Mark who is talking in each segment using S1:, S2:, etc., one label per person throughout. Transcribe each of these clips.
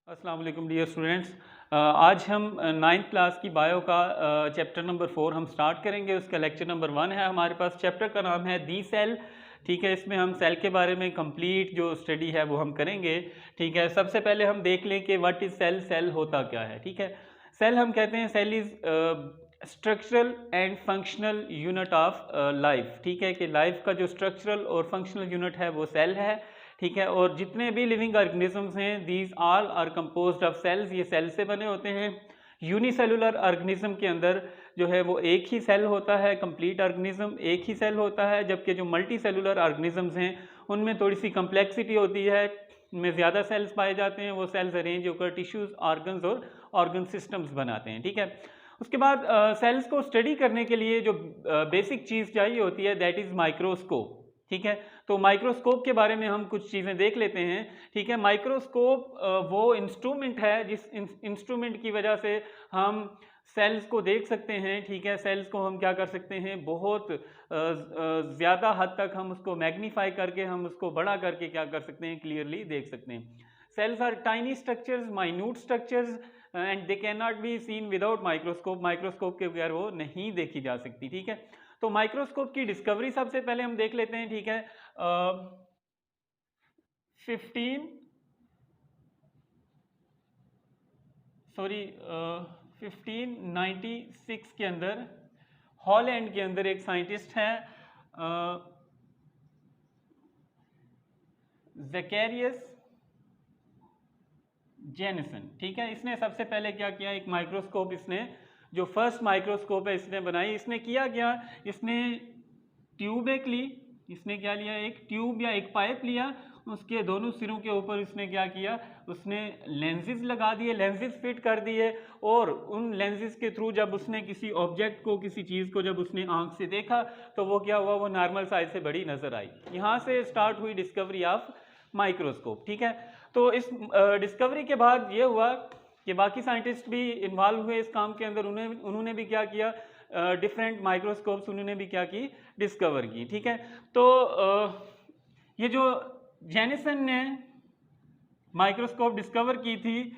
S1: अस्सलाम वालेकुम dear students. आज हम नाइन्थ क्लास की बायो का चैप्टर नंबर 4 हम स्टार्ट करेंगे। उसका लेक्चर नंबर 1 है हमारे पास। चैप्टर का नाम है दी सेल। ठीक है, इसमें हम सेल के बारे में कंप्लीट जो स्टडी है वो हम करेंगे। ठीक है, सबसे पहले हम देख लें कि व्हाट इज़ सेल, सेल होता क्या है। ठीक है, सेल हम कहते हैं cell is structural and functional unit of life. ठीक है, कि लाइफ का जो स्ट्रक्चरल और फंक्शनल यूनिट है वो सेल है। ठीक है, और जितने भी लिविंग ऑर्गेनिजम्स हैं these all are composed of cells, ये सेल से बने होते हैं। यूनिसेलुलर ऑर्गेनिज्म के अंदर जो है वो एक ही सेल होता है, कंप्लीट ऑर्गेनिज्म एक ही सेल होता है, जबकि जो मल्टी सेलुलर ऑर्गेनिजम्स हैं उनमें थोड़ी सी कम्प्लेक्सिटी होती है, उनमें ज़्यादा सेल्स पाए जाते हैं। वो सेल्स अरेंज होकर टिश्यूज़, ऑर्गन्स और ऑर्गन सिस्टम्स बनाते हैं। ठीक है, उसके बाद सेल्स को स्टडी करने के लिए जो बेसिक चीज़ चाहिए होती है दैट इज़ माइक्रोस्कोप। ठीक है, तो माइक्रोस्कोप के बारे में हम कुछ चीज़ें देख लेते हैं। ठीक है, माइक्रोस्कोप वो इंस्ट्रूमेंट है जिस इंस्ट्रूमेंट की वजह से हम सेल्स को देख सकते हैं। ठीक है, सेल्स को हम क्या कर सकते हैं, बहुत ज़्यादा हद तक हम उसको मैग्नीफाई करके, हम उसको बड़ा करके क्या कर सकते हैं, क्लियरली देख सकते हैं। Cells are tiny structures, minute structures and they can not be seen without microscope. Microscope के बगैर वो नहीं देखी जा सकती। ठीक है, तो माइक्रोस्कोप की डिस्कवरी सबसे पहले हम देख लेते हैं। ठीक है, 1596 के अंदर हॉलैंड के अंदर एक साइंटिस्ट है ज़ेकेरियस जेनिसन। ठीक है, इसने सबसे पहले क्या किया, एक माइक्रोस्कोप, इसने जो फर्स्ट माइक्रोस्कोप है इसने बनाई। इसने किया क्या, इसने ट्यूब एक ली, इसने क्या लिया, एक ट्यूब या एक पाइप लिया, उसके दोनों सिरों के ऊपर उसने क्या किया, उसने लेंसेज लगा दिए, लेंसेज फिट कर दिए, और उन लेंसेज के थ्रू जब उसने किसी ऑब्जेक्ट को, किसी चीज़ को जब उसने आंख से देखा तो वो क्या हुआ, वो नॉर्मल साइज से बड़ी नज़र आई। यहाँ से स्टार्ट हुई डिस्कवरी ऑफ माइक्रोस्कोप। ठीक है, तो इस डिस्कवरी के बाद ये हुआ कि बाकी साइंटिस्ट भी इन्वॉल्व हुए इस काम के अंदर। उन्होंने भी क्या किया, डिफरेंट माइक्रोस्कोप्स उन्होंने भी क्या की, डिस्कवर की। ठीक है, तो ये जो जेनिसन ने माइक्रोस्कोप डिस्कवर की थी,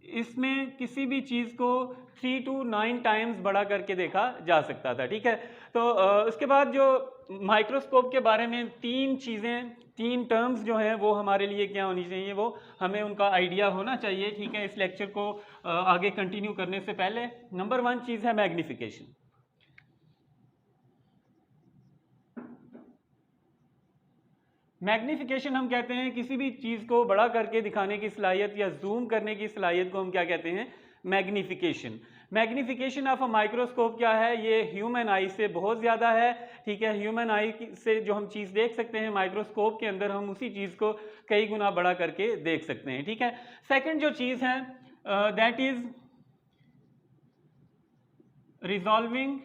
S1: इसमें किसी भी चीज़ को 3 to 9 टाइम्स बड़ा करके देखा जा सकता था। ठीक है, तो उसके बाद जो माइक्रोस्कोप के बारे में तीन चीज़ें, तीन टर्म्स जो हैं वो हमारे लिए क्या होनी चाहिए, वो हमें उनका आइडिया होना चाहिए। ठीक है, इस लेक्चर को आगे कंटिन्यू करने से पहले नंबर 1 चीज़ है मैग्नीफिकेशन। मैग्नीफिकेशन हम कहते हैं किसी भी चीज़ को बड़ा करके दिखाने की सलाहियत या जूम करने की सलाहियत को हम क्या कहते हैं, magnification. Magnification of a microscope क्या है, ये ह्यूमन आई से बहुत ज़्यादा है। ठीक है, ह्यूमन आई से जो हम चीज़ देख सकते हैं माइक्रोस्कोप के अंदर, हम उसी चीज़ को कई गुना बड़ा करके देख सकते हैं। ठीक है, सेकेंड जो चीज़ है that is resolving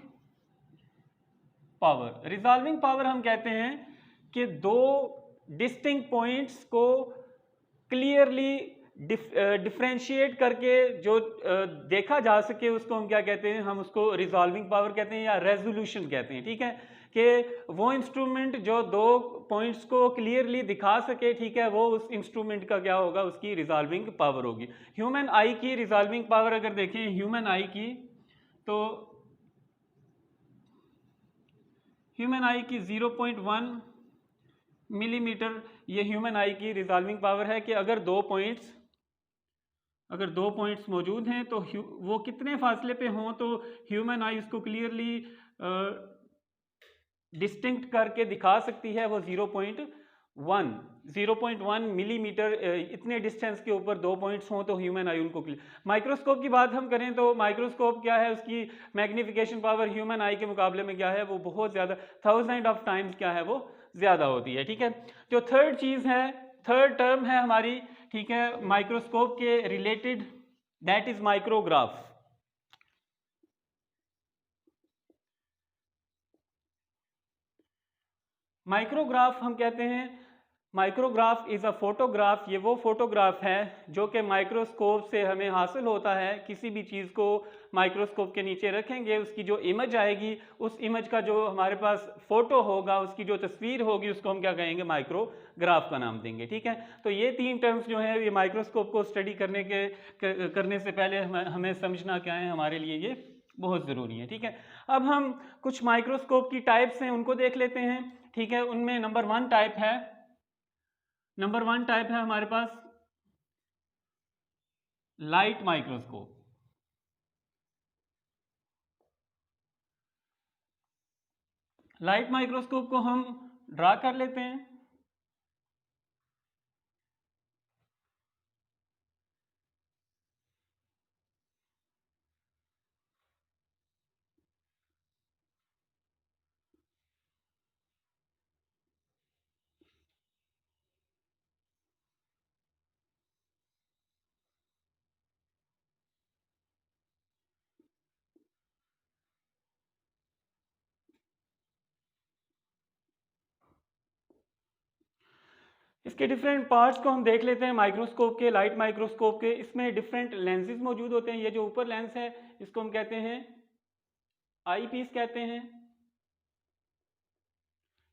S1: power. Resolving power हम कहते हैं कि दो डिस्टिंक्ट पॉइंट्स को क्लियरली डिफ्रेंशिएट करके जो देखा जा सके, उसको हम क्या कहते हैं, हम उसको रिजॉल्विंग पावर कहते हैं या रेजोल्यूशन कहते हैं। ठीक है, कि वो इंस्ट्रूमेंट जो दो पॉइंट्स को क्लियरली दिखा सके, ठीक है, वो उस इंस्ट्रूमेंट का क्या होगा, उसकी रिजॉल्विंग पावर होगी। ह्यूमन आई की रिजॉल्विंग पावर अगर देखें ह्यूमन आई की, तो ह्यूमन आई की 0.1 मिलीमीटर ये ह्यूमन आई की रिजॉल्विंग पावर है। कि अगर दो पॉइंट्स मौजूद हैं तो वो कितने फासले पे हों तो ह्यूमन आई उसको क्लियरली डिस्टिंक्ट करके दिखा सकती है। वो 0.1 मिलीमीटर इतने डिस्टेंस के ऊपर दो पॉइंट्स हों तो ह्यूमन आई उनको माइक्रोस्कोप की बात हम करें तो माइक्रोस्कोप क्या है, उसकी मैग्नीफिकेशन पावर ह्यूमन आई के मुकाबले में क्या है, वो बहुत ज़्यादा 1000 ऑफ टाइम्स क्या है, वो ज़्यादा होती है। ठीक है, जो थर्ड चीज़ है, थर्ड टर्म है हमारी, ठीक है, माइक्रोस्कोप के related, that is micrograph. Micrograph हम कहते हैं, माइक्रोग्राफ इज़ अ फोटोग्राफ, ये वो फोटोग्राफ है जो कि माइक्रोस्कोप से हमें हासिल होता है। किसी भी चीज़ को माइक्रोस्कोप के नीचे रखेंगे, उसकी जो इमेज आएगी, उस इमेज का जो हमारे पास फ़ोटो होगा, उसकी जो तस्वीर होगी, उसको हम क्या कहेंगे, माइक्रोग्राफ का नाम देंगे। ठीक है, तो ये तीन टर्म्स जो हैं ये माइक्रोस्कोप को स्टडी करने से पहले हमें समझना क्या है, हमारे लिए ये बहुत ज़रूरी है। ठीक है, अब हम कुछ माइक्रोस्कोप की टाइप्स हैं उनको देख लेते हैं। ठीक है, उनमें नंबर वन टाइप है हमारे पास लाइट माइक्रोस्कोप। लाइट माइक्रोस्कोप को हम ड्रा कर लेते हैं। इसके डिफरेंट पार्ट्स को हम देख लेते हैं माइक्रोस्कोप के, लाइट माइक्रोस्कोप के। इसमें डिफरेंट लेंसेज मौजूद होते हैं। ये जो ऊपर लेंस है इसको हम कहते हैं आई पीस कहते हैं।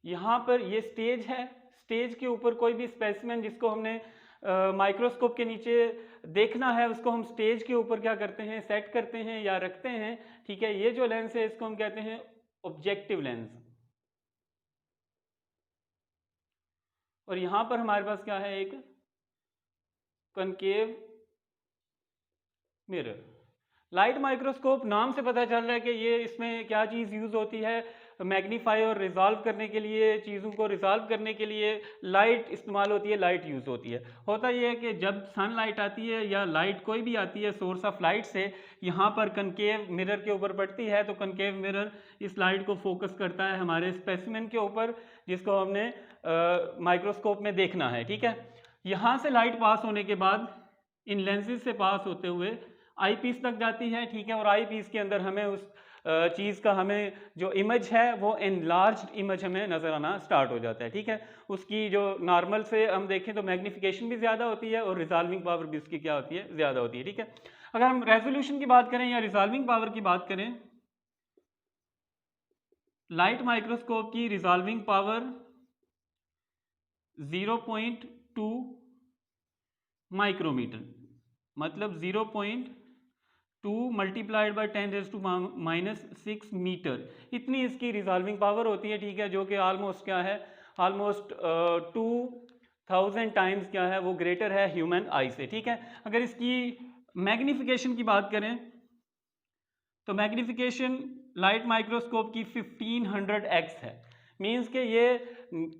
S1: यहाँ पर ये स्टेज है, स्टेज के ऊपर कोई भी स्पेसिमेन जिसको हमने माइक्रोस्कोप के नीचे देखना है उसको हम स्टेज के ऊपर क्या करते हैं, सेट करते हैं या रखते हैं। ठीक है, ये जो लेंस है इसको हम कहते हैं ऑब्जेक्टिव लेंस। और यहाँ पर हमारे पास क्या है, एक कनकेव मिरर। लाइट माइक्रोस्कोप नाम से पता चल रहा है कि ये इसमें क्या चीज़ यूज़ होती है, मैग्नीफाई और रिजॉल्व करने के लिए, चीज़ों को रिजॉल्व करने के लिए लाइट इस्तेमाल होती है, लाइट यूज़ होती है। होता ये है कि जब सनलाइट आती है या लाइट कोई भी आती है सोर्स ऑफ लाइट से, यहाँ पर कनकेव मिरर के ऊपर पड़ती है, तो कनकेव मिरर इस लाइट को फोकस करता है हमारे स्पेसिमेन के ऊपर जिसको हमने माइक्रोस्कोप में देखना है। ठीक है, यहाँ से लाइट पास होने के बाद इन लेंसेज से पास होते हुए आई पीस तक जाती है। ठीक है, और आई पीस के अंदर हमें उस चीज़ का हमें जो इमेज है वो एनलार्ज्ड इमेज हमें नज़र आना स्टार्ट हो जाता है। ठीक है, उसकी जो नॉर्मल से हम देखें तो मैग्नीफिकेशन भी ज़्यादा होती है और रिजॉल्विंग पावर भी उसकी क्या होती है, ज़्यादा होती है। ठीक है, अगर हम रेजोल्यूशन की बात करें या रिजॉल्विंग पावर की बात करें, लाइट माइक्रोस्कोप की रिजॉल्विंग पावर 0.2 माइक्रोमीटर, मतलब 0.2 मल्टीप्लाइड बाई 10⁻⁻⁶ मीटर, इतनी इसकी रिजॉल्विंग पावर होती है। ठीक है, जो कि ऑलमोस्ट क्या है, ऑलमोस्ट 2000 टाइम्स क्या है वो ग्रेटर है ह्यूमन आई से। ठीक है, अगर इसकी मैग्नीफिकेशन की बात करें तो मैग्नीफिकेशन लाइट माइक्रोस्कोप की 1500x है। मीन्स कि ये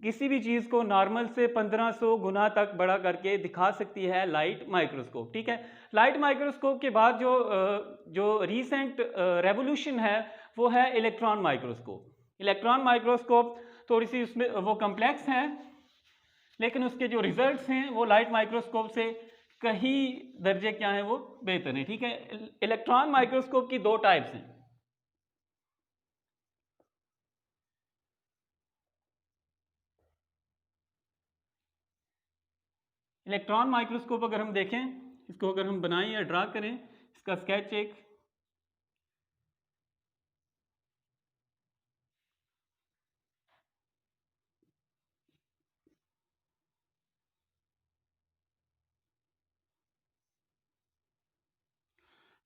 S1: किसी भी चीज़ को नॉर्मल से 1500 गुना तक बड़ा करके दिखा सकती है लाइट माइक्रोस्कोप। ठीक है, लाइट माइक्रोस्कोप के बाद जो रीसेंट रेवोल्यूशन है वो है इलेक्ट्रॉन माइक्रोस्कोप। इलेक्ट्रॉन माइक्रोस्कोप थोड़ी सी उसमें वो कम्प्लेक्स है, लेकिन उसके जो रिजल्ट्स हैं वो लाइट माइक्रोस्कोप से कई दर्जे क्या हैं वो बेहतर हैं। ठीक है, इलेक्ट्रॉन माइक्रोस्कोप की दो टाइप्स हैं। इलेक्ट्रॉन माइक्रोस्कोप अगर हम देखें, इसको अगर हम बनाएं या ड्रा करें, इसका स्केच एक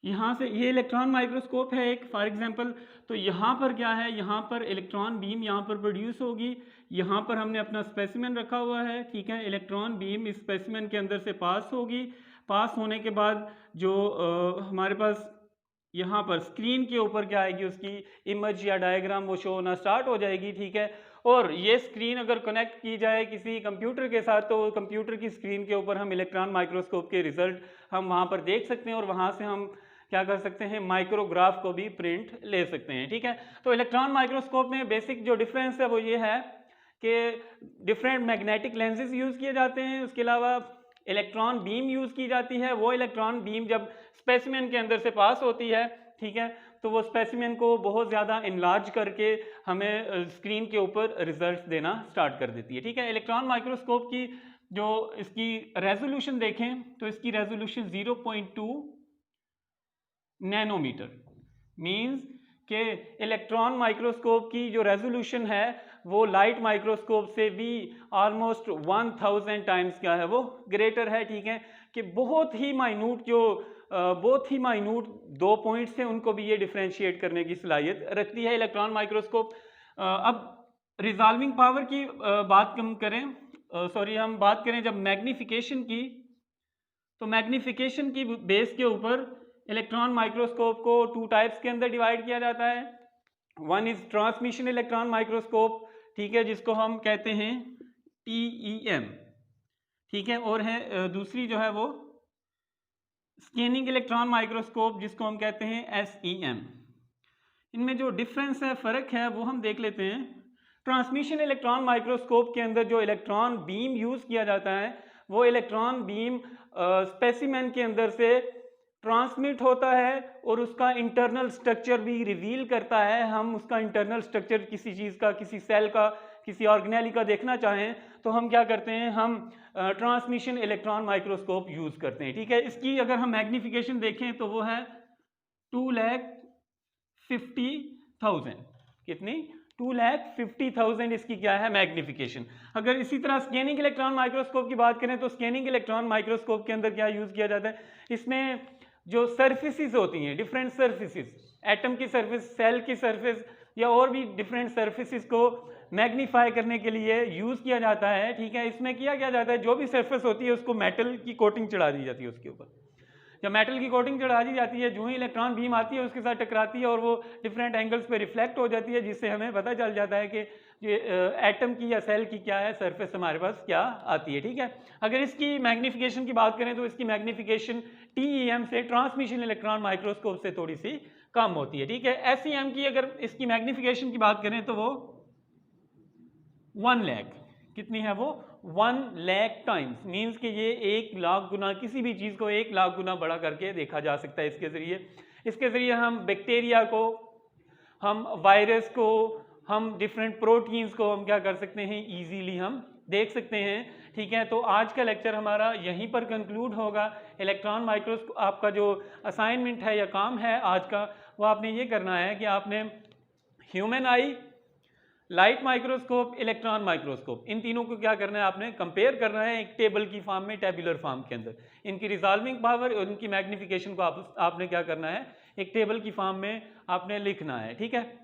S1: यहाँ से, ये इलेक्ट्रॉन माइक्रोस्कोप है एक फॉर एग्जांपल। तो यहाँ पर क्या है, यहाँ पर इलेक्ट्रॉन बीम यहाँ पर प्रोड्यूस होगी, यहाँ पर हमने अपना स्पेसिमेन रखा हुआ है। ठीक है, इलेक्ट्रॉन बीम इस स्पेसिमेन के अंदर से पास होगी। पास होने के बाद जो हमारे पास यहाँ पर स्क्रीन के ऊपर क्या आएगी, उसकी इमेज या डायग्राम वो शो होना स्टार्ट हो जाएगी। ठीक है, और ये स्क्रीन अगर कनेक्ट की जाए किसी कंप्यूटर के साथ तो कंप्यूटर की स्क्रीन के ऊपर हम इलेक्ट्रॉन माइक्रोस्कोप के रिजल्ट हम वहाँ पर देख सकते हैं और वहाँ से हम क्या कर सकते हैं, माइक्रोग्राफ को भी प्रिंट ले सकते हैं। ठीक है, तो इलेक्ट्रॉन माइक्रोस्कोप में बेसिक जो डिफरेंस है वो ये है कि डिफरेंट मैग्नेटिक लेंसेज यूज़ किए जाते हैं। उसके अलावा इलेक्ट्रॉन बीम यूज़ की जाती है। वो इलेक्ट्रॉन बीम जब स्पेसिमेन के अंदर से पास होती है, ठीक है, तो वो स्पेसिमेन को बहुत ज़्यादा इनलार्ज करके हमें स्क्रीन के ऊपर रिजल्ट्स देना स्टार्ट कर देती है। ठीक है, इलेक्ट्रॉन माइक्रोस्कोप की जो इसकी रेजोल्यूशन देखें तो इसकी रेजोल्यूशन 0.2 नैनोमीटर मींस कि इलेक्ट्रॉन माइक्रोस्कोप की जो रेजोल्यूशन है वो लाइट माइक्रोस्कोप से भी ऑलमोस्ट 1000 टाइम्स क्या है वो ग्रेटर है। ठीक है, कि बहुत ही माइन्यूट 2 पॉइंट्स हैं उनको भी ये डिफ्रेंशिएट करने की सलाहियत रखती है इलेक्ट्रॉन माइक्रोस्कोप। अब रिजॉल्विंग पावर की बात हम बात करें जब मैग्नीफिकेशन की, तो मैग्नीफिकेशन की बेस के ऊपर इलेक्ट्रॉन माइक्रोस्कोप को 2 टाइप्स के अंदर डिवाइड किया जाता है। One is transmission electron microscope, ठीक है, जिसको हम कहते हैं TEM, ठीक है, और है दूसरी जो है वो स्कैनिंग इलेक्ट्रॉन माइक्रोस्कोप जिसको हम कहते हैं SEM। इनमें जो डिफरेंस है, फ़र्क है, वो हम देख लेते हैं। ट्रांसमिशन इलेक्ट्रॉन माइक्रोस्कोप के अंदर जो इलेक्ट्रॉन बीम यूज़ किया जाता है वो इलेक्ट्रॉन बीम स्पेसिमेन के अंदर से ट्रांसमिट होता है और उसका इंटरनल स्ट्रक्चर भी रिवील करता है। हम उसका इंटरनल स्ट्रक्चर किसी चीज़ का, किसी सेल का, किसी ऑर्गेनेली का देखना चाहें तो हम क्या करते हैं, हम ट्रांसमिशन इलेक्ट्रॉन माइक्रोस्कोप यूज़ करते हैं। ठीक है, इसकी अगर हम मैग्नीफिकेशन देखें तो वो है 2,50,000। कितनी? 2,50,000 इसकी क्या है मैग्नीफिकेशन। अगर इसी तरह स्कैनिंग इलेक्ट्रॉन माइक्रोस्कोप की बात करें तो स्कैनिंग इलेक्ट्रॉन माइक्रोस्कोप के अंदर क्या यूज़ किया जाता है, इसमें जो सर्फेसिस होती हैं, डिफरेंट सर्फेसिस, एटम की सर्फेस, सेल की सर्फेस या और भी डिफरेंट सर्फेसिस को मैग्नीफाई करने के लिए यूज़ किया जाता है। ठीक है, इसमें किया जाता है जो भी सर्फेस होती है उसको मेटल की कोटिंग चढ़ा दी जाती है उसके ऊपर। जब मेटल की कोटिंग चढ़ा दी जाती है, जो ही इलेक्ट्रॉन बीम आती है उसके साथ टकराती है और वो डिफरेंट एंगल्स पे रिफ्लेक्ट हो जाती है, जिससे हमें पता चल जाता है कि ये एटम की या सेल की क्या है सरफेस हमारे पास क्या आती है। ठीक है, अगर इसकी मैग्नीफिकेशन की बात करें तो इसकी मैग्नीफिकेशन TEM से, ट्रांसमिशन इलेक्ट्रॉन माइक्रोस्कोप से थोड़ी सी कम होती है। ठीक है, SEM की अगर इसकी मैग्नीफिकेशन की बात करें तो वो 1 लाख, कितनी है वो 1 लाख टाइम्स, मीन्स कि ये 1 लाख गुना, किसी भी चीज़ को 1 लाख गुना बड़ा करके देखा जा सकता है इसके ज़रिए हम बैक्टीरिया को, हम वायरस को, हम डिफरेंट प्रोटीन्स को हम क्या कर सकते हैं, ईजीली हम देख सकते हैं। ठीक है, तो आज का लेक्चर हमारा यहीं पर कंक्लूड होगा। इलेक्ट्रॉन माइक्रोस्कोप आपका जो असाइनमेंट है या काम है आज का, वो आपने ये करना है कि आपने human eye, light microscope, electron microscope, इन तीनों को क्या करना है, आपने कंपेयर करना है एक टेबल की फॉर्म में, टेबुलर फॉर्म के अंदर। इनकी रिजॉल्विंग पावर और इनकी मैग्नीफिकेशन को आपने क्या करना है, एक टेबल की फॉर्म में आपने लिखना है। ठीक है,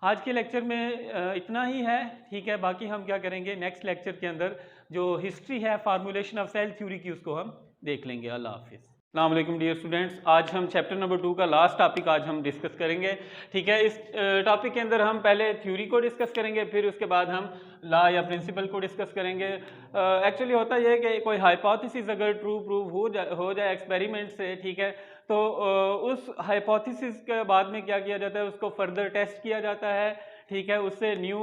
S1: आज के लेक्चर में इतना ही है। ठीक है, बाकी हम क्या करेंगे नेक्स्ट लेक्चर के अंदर जो हिस्ट्री है फार्मूलेशन ऑफ सेल थ्योरी की, उसको हम देख लेंगे। अल्लाह हाफिज़। अस्सलाम वालेकुम डियर स्टूडेंट्स, आज हम चैप्टर नंबर 2 का लास्ट टॉपिक आज हम डिस्कस करेंगे। ठीक है, इस टॉपिक के अंदर हम पहले थ्योरी को डिस्कस करेंगे, फिर उसके बाद हम लॉ या प्रिंसिपल को डिस्कस करेंगे। एक्चुअली होता यह है कि कोई हाइपोथेसिस अगर ट्रू प्रूव हो जाए एक्सपेरिमेंट से, ठीक है, तो उस हाइपोथेसिस के बाद में क्या किया जाता है, उसको फर्दर टेस्ट किया जाता है। ठीक है, उससे न्यू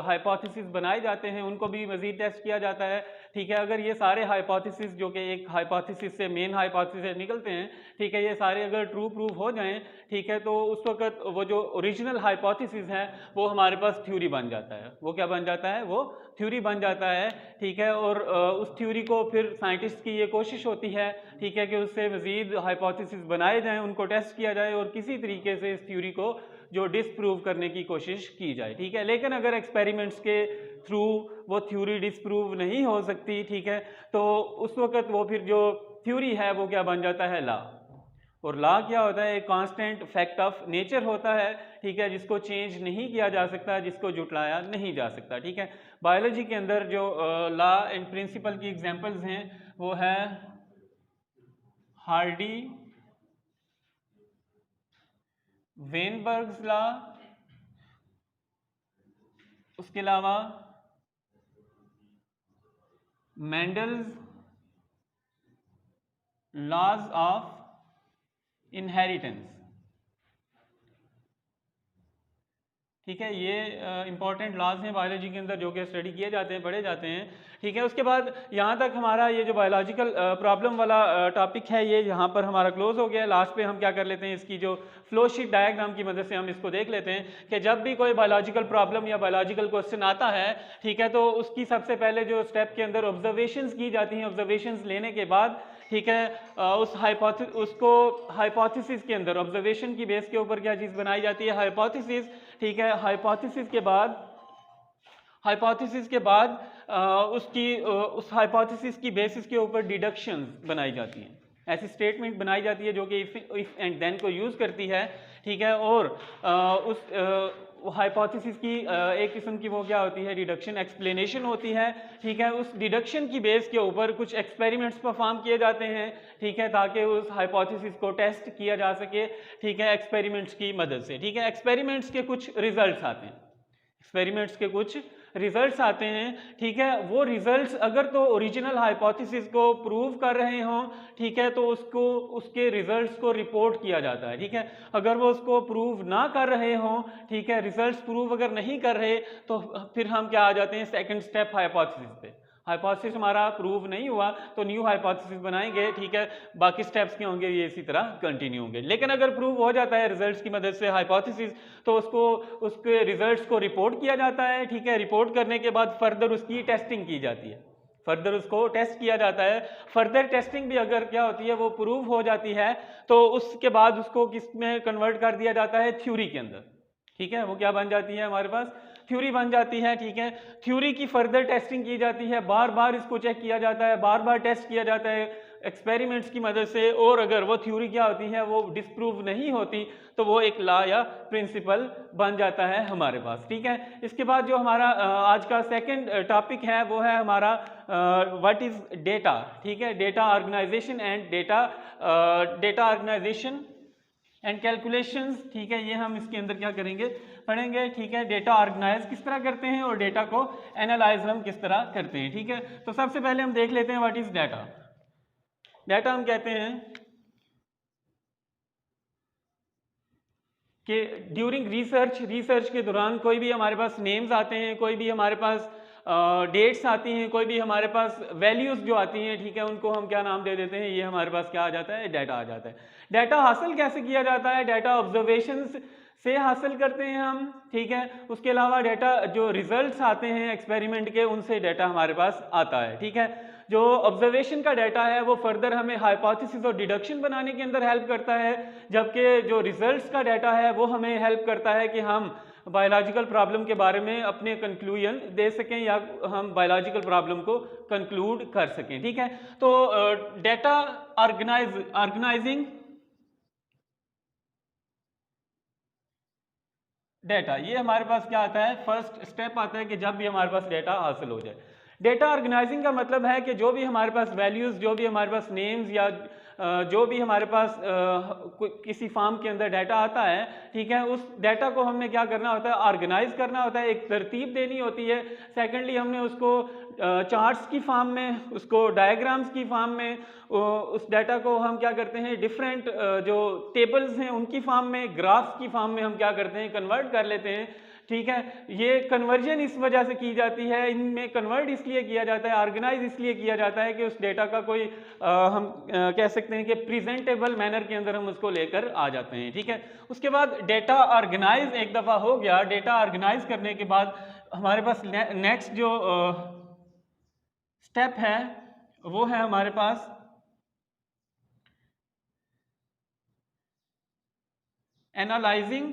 S1: हाइपोथेसिस बनाए जाते हैं, उनको भी मज़ीद टेस्ट किया जाता है। ठीक है, अगर ये सारे हाइपोथेसिस जो कि एक हाइपोथेसिस से, मेन हाइपोथेसिस निकलते हैं, ठीक है, ये सारे अगर ट्रू प्रूव हो जाएं, ठीक है, तो उस वक्त वो जो ओरिजिनल हाइपोथेसिस है वो हमारे पास थ्योरी बन जाता है। वो क्या बन जाता है, वो थ्योरी बन जाता है। ठीक है, और उस थ्योरी को फिर साइंटिस्ट की ये कोशिश होती है, ठीक है, कि उससे मज़ीद हाइपोथेसिस बनाए जाएँ, उनको टेस्ट किया जाए और किसी तरीके से इस थ्योरी को जो डिसप्रूव करने की कोशिश की जाए। ठीक है, लेकिन अगर एक्सपेरिमेंट्स के थ्रू वो थ्योरी डिसप्रूव नहीं हो सकती, ठीक है, तो उस वक्त वो फिर जो थ्योरी है वो क्या बन जाता है, लॉ। और लॉ क्या होता है, एक कांस्टेंट फैक्ट ऑफ नेचर होता है। ठीक है, जिसको चेंज नहीं किया जा सकता, जिसको जुटलाया नहीं जा सकता। ठीक है, बायोलॉजी के अंदर जो लॉ एंड प्रिंसिपल की एग्जांपल्स हैं वो है हार्डी वेनबर्ग्स लॉ, उसके अलावा मेंडल्स लॉज ऑफ इनहेरिटेंस। ठीक है, ये इंपॉर्टेंट लॉज हैं बायोलॉजी के अंदर जो कि स्टडी किए जाते हैं, पढ़े जाते हैं। ठीक है। उसके बाद यहाँ तक हमारा ये जो बायोलॉजिकल प्रॉब्लम वाला टॉपिक है ये यहाँ पर हमारा क्लोज हो गया। लास्ट पे हम क्या कर लेते हैं, इसकी जो फ्लो शीट डायग्राम की मदद से हम इसको देख लेते हैं कि जब भी कोई बायोलॉजिकल प्रॉब्लम या बायोलॉजिकल क्वेश्चन आता है, ठीक है, तो उसकी सबसे पहले जो स्टेप के अंदर ऑब्जर्वेशंस की जाती हैं, ऑब्जर्वेशंस लेने के बाद, ठीक है, उसको हाइपोथेसिस के अंदर ऑब्जर्वेशन की बेस के ऊपर क्या चीज़ बनाई जाती है, हाइपोथेसिस, ठीक है। हाइपोथेसिस के बाद उस हाइपोथेसिस की बेसिस के ऊपर डिडक्शंस बनाई जाती हैं, ऐसी स्टेटमेंट बनाई जाती है जो कि इफ एंड देन को यूज़ करती है, ठीक है। और उस हाइपोथेसिस की एक किस्म की वो क्या होती है, डिडक्शन एक्सप्लेनेशन होती है, ठीक है। उस डिडक्शन की बेस के ऊपर कुछ एक्सपेरिमेंट्स परफॉर्म किए जाते हैं, ठीक है, ताकि उस हाइपोथेसिस को टेस्ट किया जा सके, ठीक है, एक्सपेरिमेंट्स की मदद से, ठीक है। एक्सपेरिमेंट्स के कुछ रिजल्ट्स आते हैं, ठीक है। वो रिजल्ट्स अगर तो ओरिजिनल हाइपोथेसिस को प्रूव कर रहे हों, ठीक है, तो उसके रिजल्ट्स को रिपोर्ट किया जाता है, ठीक है। अगर वो उसको प्रूव ना कर रहे हों, ठीक है, रिजल्ट्स प्रूव अगर नहीं कर रहे, तो फिर हम क्या आ जाते हैं सेकंड स्टेप हाइपोथेसिस पे। हाइपोथेसिस हमारा प्रूव नहीं हुआ तो न्यू हाइपोथेसिस बनाएंगे, ठीक है। बाकी स्टेप्स के होंगे ये इसी तरह कंटिन्यू होंगे। लेकिन अगर प्रूव हो जाता है रिजल्ट्स की मदद से हाइपोथेसिस, तो उसके रिजल्ट्स को रिपोर्ट किया जाता है, ठीक है। रिपोर्ट करने के बाद फर्दर उसकी टेस्टिंग की जाती है, फर्दर उसको टेस्ट किया जाता है। फर्दर टेस्टिंग भी अगर क्या होती है, वो प्रूव हो जाती है, तो उसके बाद उसको किस में कन्वर्ट कर दिया जाता है, थ्योरी के अंदर, ठीक है। वो क्या बन जाती है हमारे पास, थ्योरी बन जाती है, ठीक है। थ्योरी की फर्दर टेस्टिंग की जाती है, बार बार इसको चेक किया जाता है, बार बार टेस्ट किया जाता है एक्सपेरिमेंट्स की मदद से। और अगर वो थ्योरी क्या होती है, वो डिस्प्रूव नहीं होती, तो वो एक लॉ या प्रिंसिपल बन जाता है हमारे पास, ठीक है। इसके बाद जो हमारा आज का सेकंड टॉपिक है वो है हमारा व्हाट इज डेटा, ठीक है। डेटा ऑर्गेनाइजेशन एंड कैलकुलेशंस, ठीक है। ये हम इसके अंदर क्या करेंगे, पढ़ेंगे, ठीक है। डेटा ऑर्गेनाइज किस तरह करते हैं और डेटा को एनालाइज हम किस तरह करते हैं, ठीक है। तो सबसे पहले हम देख लेते हैं व्हाट इज डेटा। डेटा हम कहते हैं कि ड्यूरिंग रिसर्च के दौरान कोई भी हमारे पास नेम्स आते हैं, कोई भी हमारे पास डेट्स आती हैं, कोई भी हमारे पास वैल्यूज जो आती हैं, ठीक है, उनको हम क्या नाम दे देते हैं, ये हमारे पास क्या आ जाता है, डेटा आ जाता है। डेटा हासिल कैसे किया जाता है, डेटा ऑब्जर्वेशंस से हासिल करते हैं हम, ठीक है। उसके अलावा डेटा जो रिजल्ट्स आते हैं एक्सपेरिमेंट के, उनसे डेटा हमारे पास आता है, ठीक है। जो ऑब्जर्वेशन का डेटा है वो फर्दर हमें हाइपोथेसिस और डिडक्शन बनाने के अंदर हेल्प करता है, जबकि जो रिजल्ट्स का डेटा है वो हमें हेल्प करता है कि हम बायोलॉजिकल प्रॉब्लम के बारे में अपने कंक्लूजन दे सकें या हम बायोलॉजिकल प्रॉब्लम को कंक्लूड कर सकें, ठीक है। तो डेटा ऑर्गेनाइजिंग डेटा, ये हमारे पास क्या आता है, फर्स्ट स्टेप आता है कि जब भी हमारे पास डेटा हासिल हो जाए। डेटा ऑर्गेनाइजिंग का मतलब है कि जो भी हमारे पास वैल्यूज़, जो भी हमारे पास नेम्स या जो भी हमारे पास किसी फॉर्म के अंदर डाटा आता है, ठीक है, उस डाटा को हमने क्या करना होता है, ऑर्गेनाइज करना होता है, एक तरतीब देनी होती है। सेकेंडली हमने उसको चार्ट्स की फॉर्म में, उसको डायग्राम्स की फॉर्म में, उस डाटा को हम क्या करते हैं, डिफरेंट जो टेबल्स हैं उनकी फॉर्म में, ग्राफ्स की फॉर्म में हम क्या करते हैं, कन्वर्ट कर लेते हैं, ठीक है। ये कन्वर्जन इस वजह से की जाती है, इनमें कन्वर्ट इसलिए किया जाता है, ऑर्गेनाइज इसलिए किया जाता है कि उस डेटा का कोई हम कह सकते हैं कि प्रेजेंटेबल मैनर के अंदर हम उसको लेकर आ जाते हैं, ठीक है। उसके बाद डेटा ऑर्गेनाइज एक दफ़ा हो गया, डेटा ऑर्गेनाइज करने के बाद हमारे पास नेक्स्ट जो स्टेप है वो है हमारे पास एनालाइजिंग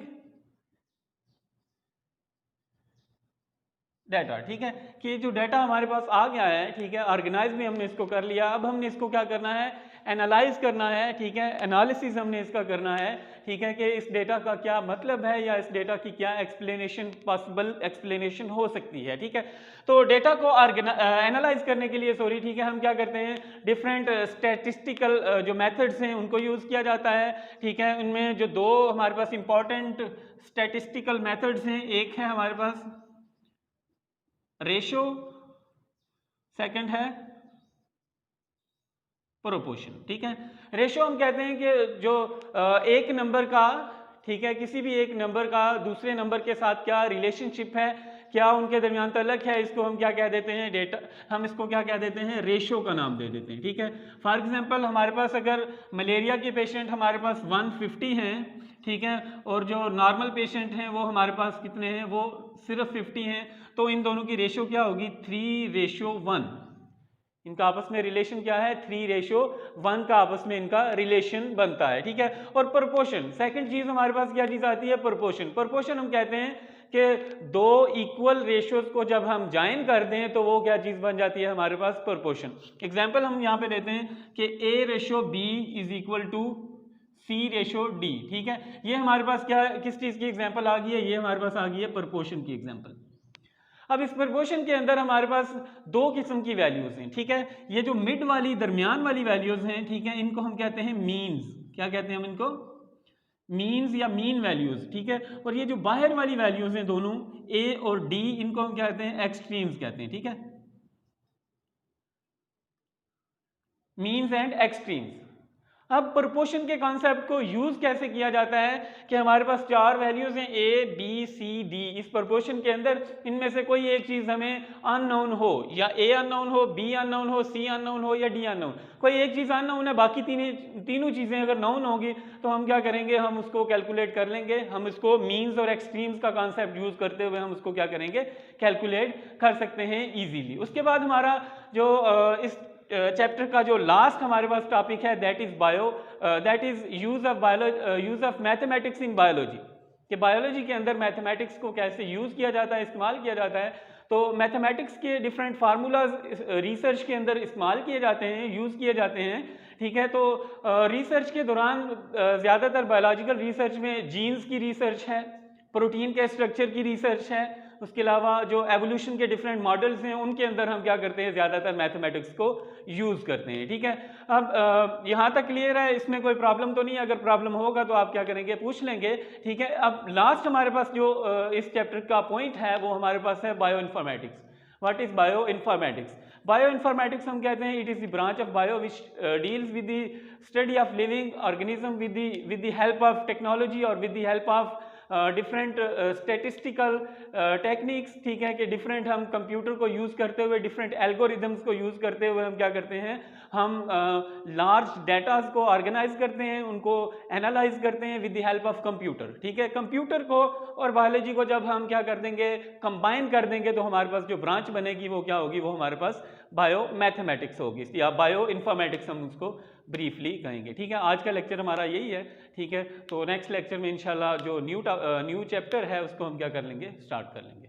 S1: डाटा, ठीक है। कि जो डाटा हमारे पास आ गया है, ठीक है, ऑर्गेनाइज भी हमने इसको कर लिया, अब हमने इसको क्या करना है, एनालाइज करना है, ठीक है। एनालिसिस हमने इसका करना है, ठीक है, कि इस डेटा का क्या मतलब है या इस डेटा की क्या एक्सप्लेनेशन, पॉसिबल एक्सप्लेनेशन हो सकती है, ठीक है। तो डेटा को एनालाइज करने के लिए ठीक है, हम क्या करते हैं, डिफरेंट स्टैटिस्टिकल जो मेथड्स हैं उनको यूज़ किया जाता है, ठीक है। उनमें जो दो हमारे पास इंपॉर्टेंट स्टैटिस्टिकल मेथड्स हैं, एक है हमारे पास रेशो, सेकंड है प्रोपोर्शन, ठीक है। रेशो हम कहते हैं कि जो एक नंबर का, ठीक है, किसी भी एक नंबर का दूसरे नंबर के साथ क्या रिलेशनशिप है, क्या उनके दरमियान तल्लक है, इसको हम क्या कह देते हैं, डेटा, हम इसको क्या कह देते हैं, रेशो का नाम दे देते हैं। ठीक है, फॉर एग्जांपल हमारे पास अगर मलेरिया के पेशेंट हमारे पास 150 हैं, ठीक है, और जो नॉर्मल पेशेंट हैं वो हमारे पास कितने हैं, वो सिर्फ 50 हैं, तो इन दोनों की रेशो क्या होगी, 3:1। इनका आपस में रिलेशन क्या है, 3:1 का आपस में इनका रिलेशन बनता है। ठीक है, और प्रोपोर्शन, सेकंड चीज हमारे पास क्या चीज आती है, प्रोपोर्शन। प्रोपोर्शन हम कहते हैं कि दो इक्वल रेशियोज को जब हम ज्वाइन कर दें तो वो क्या चीज बन जाती है हमारे पास, प्रोपोर्शन। एग्जांपल हम यहाँ पे लेते हैं कि A:B is equal to C:D। ठीक है, ये हमारे पास क्या, किस चीज की एग्जांपल आ गई है, ये हमारे पास आ गई है प्रोपोर्शन की एग्जांपल। अब इस प्रोपोर्शन के अंदर हमारे पास दो किस्म की वैल्यूज हैं। ठीक है, ये जो मिड वाली, दरमियान वाली वैल्यूज हैं, ठीक है, इनको हम कहते हैं मीन्स। क्या कहते हैं हम इनको, मीन्स या मीन वैल्यूज। ठीक है, और ये जो बाहर वाली वैल्यूज हैं दोनों A और D, इनको हम कहते हैं एक्सट्रीम्स कहते हैं। ठीक है, मीन्स एंड एक्सट्रीम्स। अब प्रोपोर्शन के कॉन्सेप्ट को यूज कैसे किया जाता है कि हमारे पास चार वैल्यूज हैं A, B, C, D। इस प्रोपोर्शन के अंदर इनमें से कोई एक चीज हमें अननोन हो, या A अननोन हो, B अननोन हो, C अननोन हो, या D अननोन, कोई एक चीज अननोन है, बाकी तीनों चीजें अगर नोन होगी तो हम क्या करेंगे, हम उसको कैलकुलेट कर लेंगे। हम इसको मीन्स और एक्सट्रीम्स का कॉन्सेप्ट यूज करते हुए हम उसको क्या करेंगे, कैलकुलेट कर सकते हैं इजीली। उसके बाद हमारा जो इस चैप्टर का जो लास्ट हमारे पास टॉपिक है, that is bio, that is use of mathematics in biology. कि बायोलॉजी के अंदर मैथमेटिक्स को कैसे यूज किया जाता है, इस्तेमाल किया जाता है। तो मैथमेटिक्स के डिफरेंट फार्मूलाज रिसर्च के अंदर इस्तेमाल किए जाते हैं, यूज किए जाते हैं। ठीक है, तो रिसर्च के दौरान ज़्यादातर बायोलॉजिकल रिसर्च में जीन्स की रिसर्च है, प्रोटीन के स्ट्रक्चर की रिसर्च है, उसके अलावा जो एवोल्यूशन के डिफरेंट मॉडल्स हैं उनके अंदर हम क्या करते हैं, ज़्यादातर मैथमेटिक्स को यूज़ करते हैं। ठीक है, अब यहाँ तक क्लियर है, इसमें कोई प्रॉब्लम तो नहीं है, अगर प्रॉब्लम होगा तो आप क्या करेंगे, पूछ लेंगे। ठीक है, अब लास्ट हमारे पास जो इस चैप्टर का पॉइंट है वो हमारे पास है bioinformatics. What is bioinformatics? Bioinformatics हम कहते हैं it is the branch of bio which deals with the study of living organism with the help of technology और with the help of different statistical techniques. ठीक है, कि different हम computer को use करते हुए, डिफरेंट एल्गोरिदम्स को use करते हुए हम क्या करते हैं, हम लार्ज डेटाज को ऑर्गेनाइज करते हैं, उनको एनालाइज करते हैं with the help of computer. ठीक है, कंप्यूटर को और बायोलॉजी को जब हम क्या कर देंगे, कंबाइन कर देंगे, तो हमारे पास जो ब्रांच बनेगी वो क्या होगी, वो हमारे पास बायो मैथमेटिक्स होगी, या बायो इन्फॉर्मेटिक्स हम उसको ब्रीफली कहेंगे। ठीक है, आज का लेक्चर हमारा यही है। ठीक है, तो नेक्स्ट लेक्चर में इंशाल्लाह जो न्यू चैप्टर है उसको हम क्या कर लेंगे, स्टार्ट कर लेंगे।